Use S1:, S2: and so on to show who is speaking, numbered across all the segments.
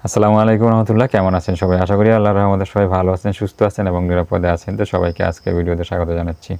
S1: আসসালামু আলাইকুম রহমতুল্লাহ। কেমন আছেন সবাই? আশা করি আল্লাহর রহমতে সবাই ভালো আছেন, সুস্থ আছেন এবং নিরাপদে আছেন। তো সবাইকে আজকে ভিডিওতে স্বাগত জানাচ্ছি।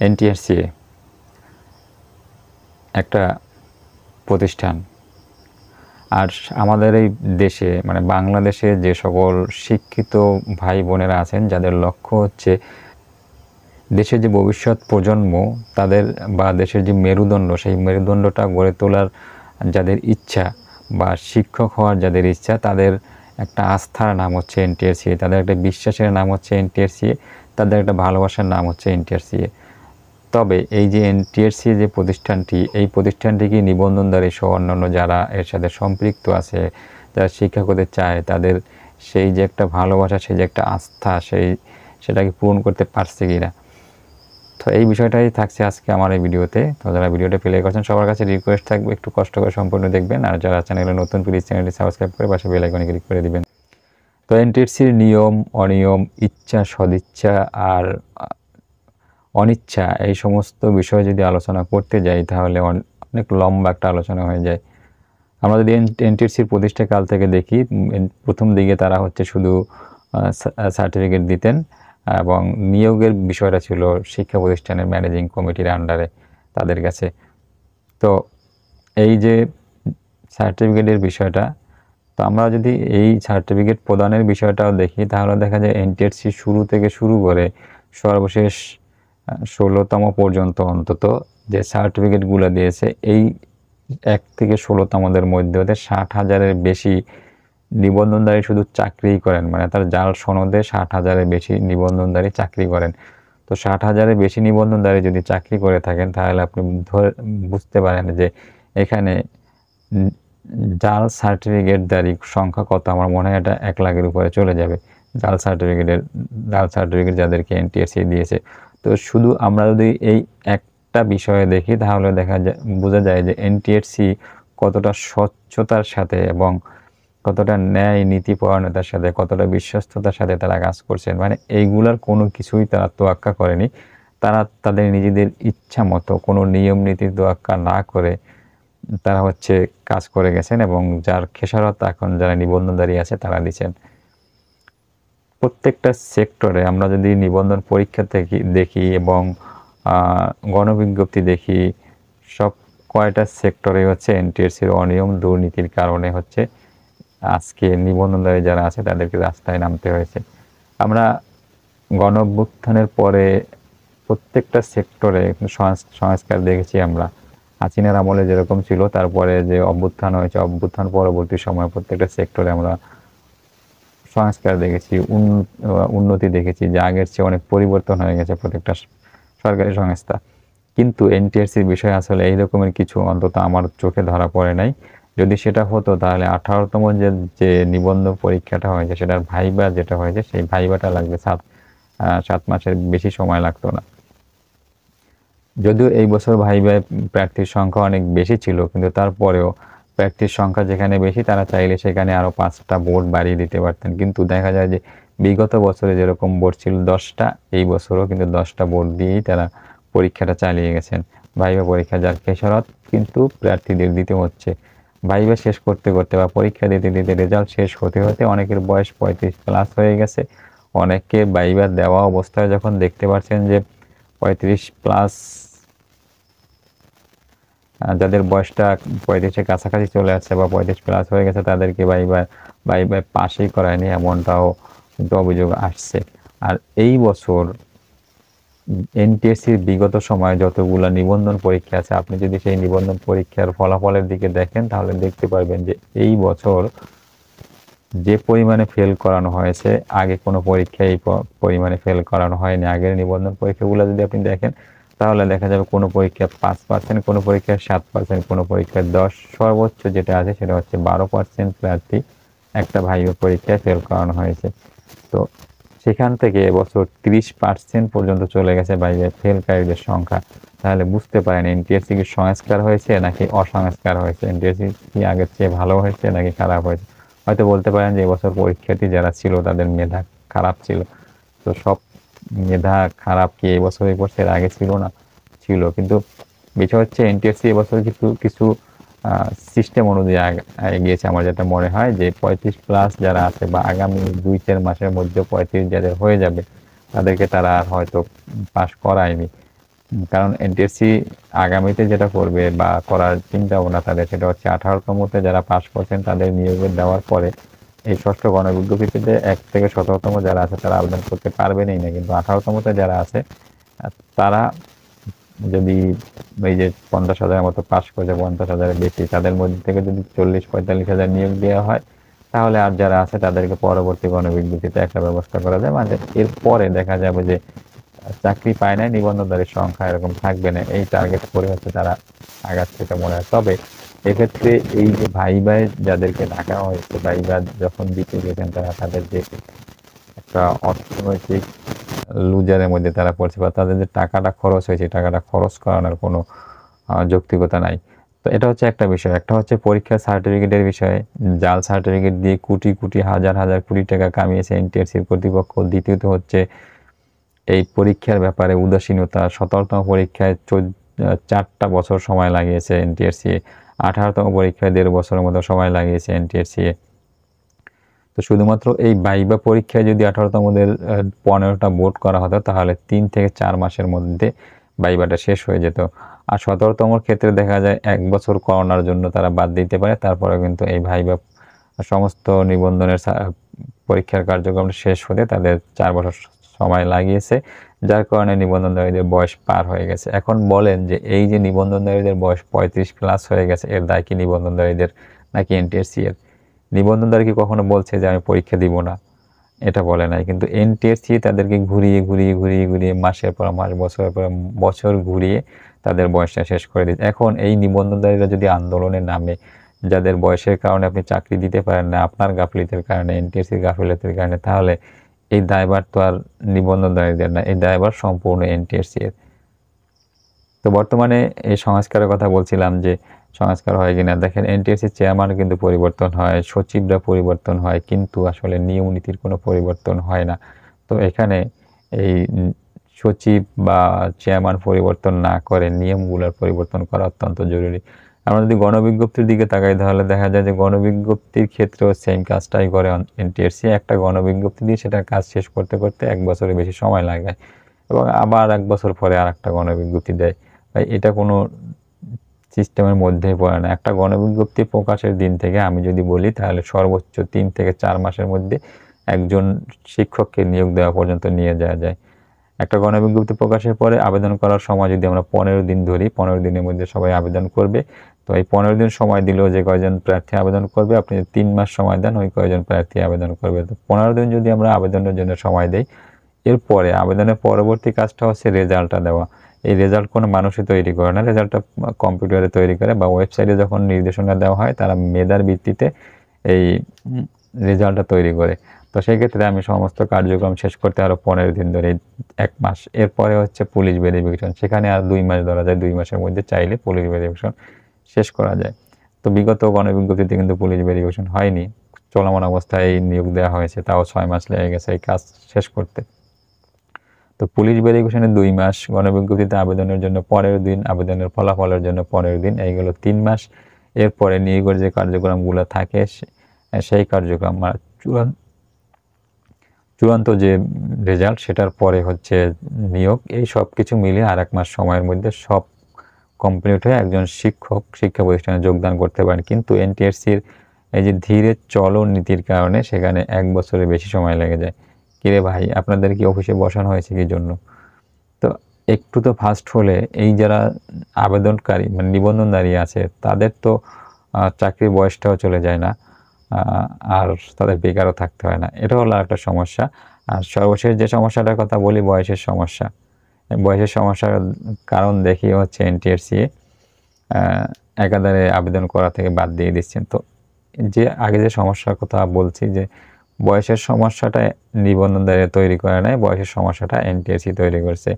S1: এনটিআরসিএ একটা প্রতিষ্ঠান, আর আমাদের এই দেশে মানে বাংলাদেশে যে সকল শিক্ষিত ভাই বোনেরা আছেন যাদের লক্ষ্য হচ্ছে দেশের যে ভবিষ্যৎ প্রজন্ম তাদের বা দেশের যে মেরুদণ্ড, সেই মেরুদণ্ডটা গড়ে তোলার যাদের ইচ্ছা বা শিক্ষক হওয়ার যাদের ইচ্ছা, তাদের একটা আস্থার নাম হচ্ছে এনটিআরসিএ, তাদের একটা বিশ্বাসের নাম হচ্ছে এনটিআরসিএ, তাদের একটা ভালোবাসার নাম হচ্ছে এনটিআরসিএ। তবে এই যে এনটিআরসিএ যে প্রতিষ্ঠানটি, এই প্রতিষ্ঠানটি কি নিবন্ধনধারী সহ অন্যান্য যারা এর সাথে সম্পৃক্ত আছে, যারা শিক্ষা করতে চায়, তাদের সেই যে একটা ভালোবাসা, সেই যে একটা আস্থা, সেটাকে পূরণ করতে পারছে কিনা? তো এই বিষয়টাই থাকছে আজকে আমার এই ভিডিওতে। তো যারা ভিডিওটা প্লে করছেন সবার কাছে রিকোয়েস্ট থাকবে একটু কষ্ট করে সম্পূর্ণ দেখবেন, আর যারা চ্যানেলে নতুন প্লিজ চ্যানেলটি সাবস্ক্রাইব করে পাশে বেল আইকনে ক্লিক করে দিবেন। তো এনটিআরসির নিয়ম অনিয়ম, ইচ্ছা সদিচ্ছা আর অনিচ্ছা, এই সমস্ত বিষয় যদি আলোচনা করতে যাই তাহলে অনেক লম্বা একটা আলোচনা হয়ে যায়। আমরা যদি এনটিআরসির প্রতিষ্ঠাকাল থেকে দেখি, প্রথম দিকে তারা হচ্ছে শুধু সার্টিফিকেট দিতেন এবং নিয়োগের বিষয়টা ছিল শিক্ষা প্রতিষ্ঠানের ম্যানেজিং কমিটির আন্ডারে তাদের কাছে। তো এই যে সার্টিফিকেটের বিষয়টা, তো আমরা যদি এই সার্টিফিকেট প্রদানের বিষয়টাও দেখি তাহলে দেখা যায় এনটিআরসি শুরু থেকে শুরু করে সর্বশেষ 16তম পর্যন্ত অন্তত যে সার্টিফিকেটগুলো দিয়েছে, এই 1 থেকে 16তমদের মধ্যে 60,000-এর বেশি নিবন্ধনধারী শুধু চাকরিই করেন, মানে তার জাল সনদে 60,000-এর বেশি নিবন্ধনধারী চাকরি করেন। তো 60,000-এর বেশি নিবন্ধনধারী যদি চাকরি করে থাকেন তাহলে আপনি বুঝতে পারেন যে এখানে জাল সার্টিফিকেটধারী সংখ্যা কত। আমার মনে হয় এটা 1 লাখের উপরে চলে যাবে জাল সার্টিফিকেট যাদেরকে এনটিআরসি দিয়েছে। তো শুধু আমরা যদি এই একটা বিষয়ে দেখি তাহলে বোঝা যায় যে এনটিআরসি কতটা স্বচ্ছতার সাথে এবং কতটা ন্যায় নীতিপরায়ণতার সাথে, কতটা বিশ্বস্ততার সাথে তারা কাজ করছেন। মানে এইগুলার কোনো কিছুই তারা তোয়াক্কা করেনি। তারা তাদের নিজেদের ইচ্ছা মতো কোনো নিয়ম নীতির তোয়াক্কা না করে তারা হচ্ছে কাজ করে গেছেন এবং যার খেসারত এখন যারা নিবন্ধনধারী আছে তারা দিচ্ছেন। প্রত্যেকটা সেক্টরে আমরা যদি নিবন্ধন পরীক্ষা দেখি এবং গণবিজ্ঞপ্তি দেখি, সব কয়টা সেক্টরে হচ্ছে এনটিআরসির অনিয়ম দুর্নীতির কারণে হচ্ছে আজকে নিবন্ধনধারী যারা আছে তাদেরকে রাস্তায় নামতে হয়েছে। আমরা গণঅভ্যুত্থানের পরে প্রত্যেকটা সেক্টরে সংস্কার দেখেছি আমরা। হাসিনার আমলে যেরকম ছিল, তারপরে যে অভ্যুত্থান হয়েছে, অভ্যুত্থান পরবর্তী সময়ে প্রত্যেকটা সেক্টরে আমরা সংস্কার দেখেছি, উন্নতি দেখেছি, যে আগের চেয়ে অনেক পরিবর্তন হয়ে গেছে প্রত্যেকটা সরকারি সংস্থা। কিন্তু এনটিআরসির বিষয় আসলে এই রকমের কিছু অন্তত আমার চোখে ধরা পড়ে নাই। যদি সেটা হতো তাহলে 18তম যে নিবন্ধন পরীক্ষাটা হয়েছে সেটার ভাইবা যেটা হয়েছে, সেই ভাইবাটা লাগবে 7 মাসের বেশি সময় লাগতো না। যদিও এই বছর ভাইবায় প্রার্থীর সংখ্যা অনেক বেশি ছিল, কিন্তু তারপরেও প্রার্থীর সংখ্যা যেখানে বেশি তারা চাইলে সেখানে আরও 5টা বোর্ড বাড়িয়ে দিতে পারতেন। কিন্তু দেখা যায় যে বিগত বছরে যেরকম বোর্ড ছিল 10টা, এই বছরও কিন্তু 10টা বোর্ড দিয়েই তারা পরীক্ষাটা চালিয়ে গেছেন। ভাইবা পরীক্ষা যার খেসারত কিন্তু প্রার্থীদের দিতে হচ্ছে। ভাইবা শেষ করতে করতে বা পরীক্ষা দিতে দিতে রেজাল্ট শেষ হতে হতে অনেকের বয়স 35+ হয়ে গেছে। অনেকে ভাইবা দেওয়া অবস্থায় যখন দেখতে পাচ্ছেন যে 35+, যাদের বয়সটা 35-এর কাছাকাছি চলে আসছে বা 35+ হয়ে গেছে, তাদেরকে ভাইবা পাশই করায়নি, এমনটাও কিন্তু অভিযোগ আসছে। আর এই বছর এনটিএসসির বিগত সময়ে যতগুলো নিবন্ধন পরীক্ষা আছে, আপনি যদি সেই নিবন্ধন পরীক্ষার ফলাফলের দিকে দেখেন তাহলে দেখতে পারবেন যে এই বছর যে পরিমাণে ফেল করানো হয়েছে, আগে কোনো পরীক্ষায় এই পরিমাণে ফেল করানো হয়নি। আগের নিবন্ধন পরীক্ষাগুলো যদি আপনি দেখেন তাহলে দেখা যাবে কোনো পরীক্ষায় 5%, কোনো পরীক্ষায় 7%, কোনো পরীক্ষায় 10, সর্বোচ্চ যেটা আছে সেটা হচ্ছে 12% প্রার্থী একটা ভাইবা পরীক্ষায় ফেল করানো হয়েছে। তো সেখান থেকে এবছর 30% পর্যন্ত চলে গেছে ভাইবা ফেলকারীদের সংখ্যা। তাহলে বুঝতে পারেন এনটিএসসি কি সংস্কার হয়েছে নাকি অসংস্কার হয়েছে, এনটিএসসি কি আগের চেয়ে ভালো হয়েছে নাকি খারাপ হয়েছে। হয়তো বলতে পারেন যে এবছর পরীক্ষার্থী যারা ছিল তাদের মেধা খারাপ ছিল। তো সব মেধা খারাপ কি এবছরই করছে, এর আগে ছিল না? ছিল। কিন্তু বিষয় হচ্ছে এনটিএসসি এবছর কিছু সিস্টেম অনুযায়ী এগিয়েছে। আমার যেটা মনে হয় যে 35+ যারা আছে বা আগামী 2-4 মাসের মধ্যে 35 যাদের হয়ে যাবে তাদেরকে তারা আর হয়তো পাস করায়নি। কারণ এনটিএসসি আগামীতে যেটা করবে বা করার চিন্তা ভাবনা তাদের, সেটা হচ্ছে 18তমতে যারা পাস করছেন তাদের নিয়োগের দেওয়ার পরে এই ষষ্ঠ গণবিজ্ঞপ্তিতে 1 থেকে 17তম যারা আছে তারা আবেদন করতে পারবেনই না, কিন্তু 18তমতে যারা আছে তারা যদি এই যে 50,000 মতো পাস করছে, 50,000-এর বেশি, তাদের মধ্যে থেকে যদি 40-45,000 নিয়োগ দেওয়া হয় তাহলে আর যারা আছে তাদেরকে পরবর্তী গণবিজ্ঞপ্তিতে একটা ব্যবস্থা করা যায়। মানে এরপরে দেখা যাবে যে চাকরি পায় না নিবন্ধনধারীর সংখ্যা এরকম থাকবে না, এই টার্গেট করে হচ্ছে তারা আগাচ্ছে এটা মনে হয়। তবে এক্ষেত্রে এই যে ভাইবা যাদেরকে ডাকা হয়েছে, ভাইবা যখন দিতে গেছেন তারা তাদের যে একটা অর্থনৈতিক লুজারের মধ্যে তারা পড়ছে বা তাদের যে টাকাটা খরচ হয়েছে টাকাটা খরচ করানোর কোনো যৌক্তিকতা নাই। তো এটা হচ্ছে একটা বিষয়। একটা হচ্ছে পরীক্ষার সার্টিফিকেটের বিষয়ে, জাল সার্টিফিকেট দিয়ে কোটি কোটি হাজার হাজার কোটি টাকা কামিয়েছে এনটিআরসির কর্তৃপক্ষ। দ্বিতীয়ত হচ্ছে এই পরীক্ষার ব্যাপারে উদাসীনতা। 17তম পরীক্ষায় 4টা বছর সময় লাগিয়েছে এনটিআরসি, 18তম পরীক্ষায় 1.5 বছরের মতো সময় লাগিয়েছে এনটিআরসি। তো শুধুমাত্র এই ভাইবা পরীক্ষায় যদি 18তমদের 15টা বোর্ড করা হতো তাহলে 3 থেকে 4 মাসের মধ্যে ভাইবাটা শেষ হয়ে যেত। আর 17তমর ক্ষেত্রে দেখা যায় 1 বছর করোনার জন্য তারা বাদ দিতে পারে, তারপরে কিন্তু এই ভাইবা সমস্ত নিবন্ধনের পরীক্ষার কার্যক্রম শেষ হতে তাদের 4 বছর সময় লাগিয়েছে, যার কারণে নিবন্ধনধারীদের বয়স পার হয়ে গেছে। এখন বলেন যে এই যে নিবন্ধনধারীদের বয়স 35+ হয়ে গেছে, এর দায় কি নিবন্ধনধারীদের নাকি এনটিআরসি এর? নিবন্ধনধারী কি কখনো বলছে যে আমি পরীক্ষা দিব না? এটা বলে নাই। কিন্তু এনটিআরসি তাদেরকে ঘুরিয়ে ঘুরিয়ে ঘুরিয়ে ঘুরিয়ে মাসের পর মাস, বছরের পর বছর ঘুরিয়ে তাদের বয়সটা শেষ করে দিচ্ছে। এখন এই নিবন্ধনধারীরা যদি আন্দোলনে নামে, যাদের বয়সের কারণে আপনি চাকরি দিতে পারেন না, আপনার গাফিলতির কারণে, এনটিআরসির গাফিলতির কারণে, তাহলে এই দায়ভার তো আর নিবন্ধনধারীদের না, এই দায়ভার সম্পূর্ণ এনটিআরসি এর। তো বর্তমানে এই সংস্কারের কথা বলছিলাম যে সংস্কার হয় কিনা। দেখেন এনটিআরসির চেয়ারম্যান কিন্তু পরিবর্তন হয়, সচিবরা পরিবর্তন হয়, কিন্তু আসলে নিয়ম নীতির কোনো পরিবর্তন হয় না। তো এখানে এই সচিব বা চেয়ারম্যান পরিবর্তন না করে নিয়মগুলোর পরিবর্তন করা অত্যন্ত জরুরি। আমরা যদি গণবিজ্ঞপ্তির দিকে তাকাই তাহলে দেখা যায় যে গণবিজ্ঞপ্তির ক্ষেত্রেও সেম কাজটাই করে এনটিআরসি। একটা গণবিজ্ঞপ্তি দিয়ে সেটার কাজ শেষ করতে করতে 1 বছরের বেশি সময় লাগে এবং আবার 1 বছর পরে আরেকটা গণবিজ্ঞপ্তি দেয়। ভাই এটা কোনো সিস্টেমের মধ্যেই পড়ে না। একটা গণবিজ্ঞপ্তি প্রকাশের দিন থেকে আমি যদি বলি তাহলে সর্বোচ্চ 3 থেকে 4 মাসের মধ্যে একজন শিক্ষককে নিয়োগ দেওয়া পর্যন্ত নিয়ে যাওয়া যায়। একটা গণবিজ্ঞপ্তি প্রকাশের পরে আবেদন করার সময় যদি আমরা 15 দিন ধরি, 15 দিনের মধ্যে সবাই আবেদন করবে। তো এই 15 দিন সময় দিলেও যে কয়জন প্রার্থী আবেদন করবে, আপনি 3 মাস সময় দেন ওই কয়জন প্রার্থী আবেদন করবে। তো 15 দিন যদি আমরা আবেদনের জন্য সময় দেই, এরপরে আবেদনের পরবর্তী কাজটা হচ্ছে রেজাল্টটা দেওয়া। এই রেজাল্ট কোনো মানুষই তৈরি করে না, রেজাল্টটা কম্পিউটারে তৈরি করে বা ওয়েবসাইটে যখন নির্দেশনা দেওয়া হয় তারা মেধার ভিত্তিতে এই রেজাল্টটা তৈরি করে। তো সেই ক্ষেত্রে আমি সমস্ত কার্যক্রম শেষ করতে আরও 15 দিন ধরে, 1 মাস। এরপরে হচ্ছে পুলিশ ভেরিফিকেশন, সেখানে আর 2 মাস ধরা যায়। 2 মাসের মধ্যে চাইলে পুলিশ ভেরিফিকেশন শেষ করা যায়। তো বিগত গণবিজ্ঞপ্তিতে কিন্তু পুলিশ ভেরিফিকেশন হয়নি, চলমান অবস্থায় নিয়োগ দেওয়া হয়েছে, তাও 6 মাস লেগে গেছে এই কাজ শেষ করতে। তো পুলিশ ভেরিফিকেশনে 2 মাস, গণবিজ্ঞপ্তিতে আবেদনের জন্য 15 দিন, আবেদনের ফলাফলের জন্য 15 দিন, এইগুলো 3 মাস। এরপরে নিয়োগের যে কার্যক্রমগুলো থাকে সেই কার্যক্রম চূড়ান্ত যে রেজাল্ট সেটার পরে হচ্ছে নিয়োগ। এই সব কিছু মিলিয়ে আর 1 মাস সময়ের মধ্যে সব কমপ্লিট হয়ে একজন শিক্ষক শিক্ষা প্রতিষ্ঠানে যোগদান করতে পারেন। কিন্তু এনটিআরসির এই যে ধীরে চলো নীতির কারণে সেখানে 1 বছরের বেশি সময় লেগে যায়। কিরে ভাই, আপনাদের কি অফিসে বসানো হয়েছে কি জন্য? তো একটু তো ফাস্ট হলে এই যারা আবেদনকারী মানে নিবন্ধনধারী আছে তাদের তো চাকরির বয়সটাও চলে যায় না, আর তাদের বেকারও থাকতে হয় না। এটা হলো একটা সমস্যা। আর সর্বশেষ যে সমস্যাটার কথা বলি, বয়সের সমস্যা। বয়সের সমস্যার কারণ দেখি হচ্ছে এনটিআরসি একাধারে আবেদন করা থেকে বাদ দিয়ে দিচ্ছেন। তো যে আগে যে সমস্যার কথা বলছি যে বয়সের সমস্যাটা নিবন্ধনধারী তৈরি করে নাই, বয়সের সমস্যাটা এনটিআরসি তৈরি করছে।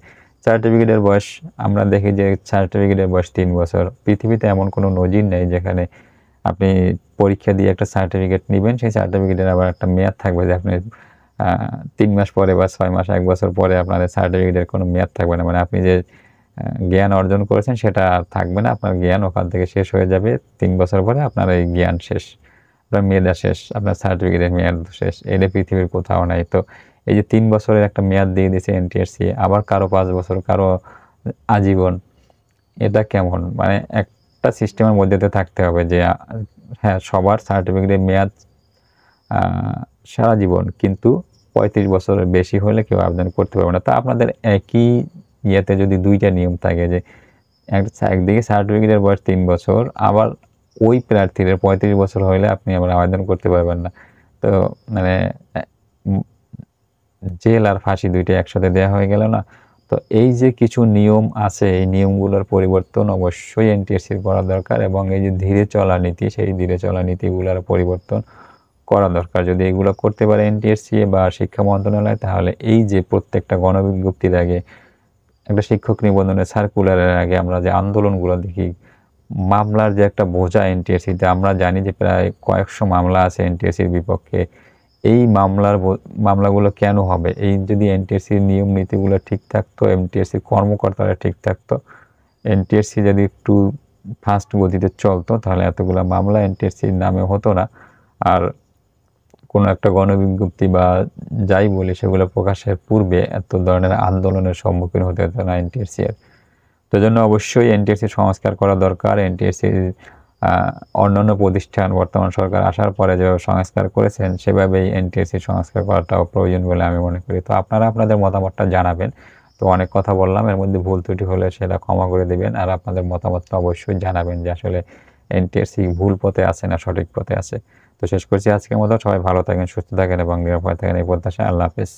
S1: সার্টিফিকেটের বয়স আমরা দেখি যে সার্টিফিকেটের বয়স 3 বছর। পৃথিবীতে এমন কোনো নজির নেই যেখানে আপনি পরীক্ষা দিয়ে একটা সার্টিফিকেট নেবেন, সেই সার্টিফিকেটের আবার একটা মেয়াদ থাকবে যে আপনি 3 মাস পরে বা 6 মাস 1 বছর পরে আপনাদের সার্টিফিকেটের কোনো মেয়াদ থাকবে না। মানে আপনি যে জ্ঞান অর্জন করেছেন সেটা আর থাকবে না, আপনার জ্ঞান ওখান থেকে শেষ হয়ে যাবে। 3 বছর পরে আপনার এই জ্ঞান শেষ, আপনার মেয়াদ শেষ, আপনার সার্টিফিকেটের মেয়াদ শেষ। এটা পৃথিবীর কোথাও নাই। তো এই যে 3 বছরের একটা মেয়াদ দিয়ে দিয়েছে এনটিআরসি, আবার কারো 5 বছর, কারো আজীবন। এটা কেমন? মানে একটা সিস্টেমের মধ্যে তো থাকতে হবে যে হ্যাঁ, সবার সার্টিফিকেটের মেয়াদ সারা জীবন, কিন্তু 35 বছরের বেশি হলে কেউ আবেদন করতে পারবে না। তো আপনাদের একই ইয়েতে যদি 2টা নিয়ম থাকে যে একদিকে সার্টিফিকেটের বয়স 3 বছর, আবার ওই প্রার্থীর 35 বছর হলে আপনি আবার আবেদন করতে পারবেন না। তো মানে জেল আর ফাঁসি 2টাই একসাথে দেওয়া হয়ে গেল না? তো এই যে কিছু নিয়ম আছে, এই নিয়মগুলোর পরিবর্তন অবশ্যই এনটিআরসির করা দরকার, এবং এই যে ধীরে চলা নীতি, সেই ধীরে চলা নীতিগুলোর পরিবর্তন করা দরকার। যদি এগুলো করতে পারে এনটিআরসি বা শিক্ষা মন্ত্রণালয়, তাহলে এই যে প্রত্যেকটা গণবিজ্ঞপ্তির আগে, একটা শিক্ষক নিবন্ধনের সার্কুলারের আগে আমরা যে আন্দোলনগুলো দেখি, মামলার যে একটা বোঝা এনটিআরসিতে, আমরা জানি যে প্রায় কয়েকশো মামলা আছে এনটিআরসির বিপক্ষে। এই মামলাগুলো কেন হবে? এই যদি এনটিআরসির নিয়ম নীতিগুলো ঠিক থাকতো, এনটিআরসির কর্মকর্তারা ঠিক থাকতো, এনটিআরসি যদি একটু ফাস্ট গতিতে চলতো, তাহলে এতগুলো মামলা এনটিআরসির নামে হতো না। আর কোনো একটা গণবিজ্ঞপ্তি বা যাই বলি, সেগুলো প্রকাশের পূর্বে এত ধরনের আন্দোলনের সম্মুখীন হতে হতো না এনটিআরসি এর। তো জন্য অবশ্যই এনটিআরসি সংস্কার করা দরকার। এনটিআরসির অন্যান্য প্রতিষ্ঠান বর্তমান সরকার আসার পরে যেভাবে সংস্কার করেছেন, সেভাবেই এনটিআরসি সংস্কার করাটাও প্রয়োজন বলে আমি মনে করি। তো আপনারা আপনাদের মতামতটা জানাবেন। তো অনেক কথা বললাম, এর মধ্যে ভুল ত্রুটি হলে সেটা ক্ষমা করে দেবেন, আর আপনাদের মতামতটা অবশ্যই জানাবেন যে আসলে এনটিআরসি ভুল পথে আছে না সঠিক পথে আছে। তো শেষ করছি আজকের মতো। সবাই ভালো থাকেন, সুস্থ থাকেন এবং নিরাপদে থাকেন, এই প্রত্যাশায়। আল্লাহ হাফেজ।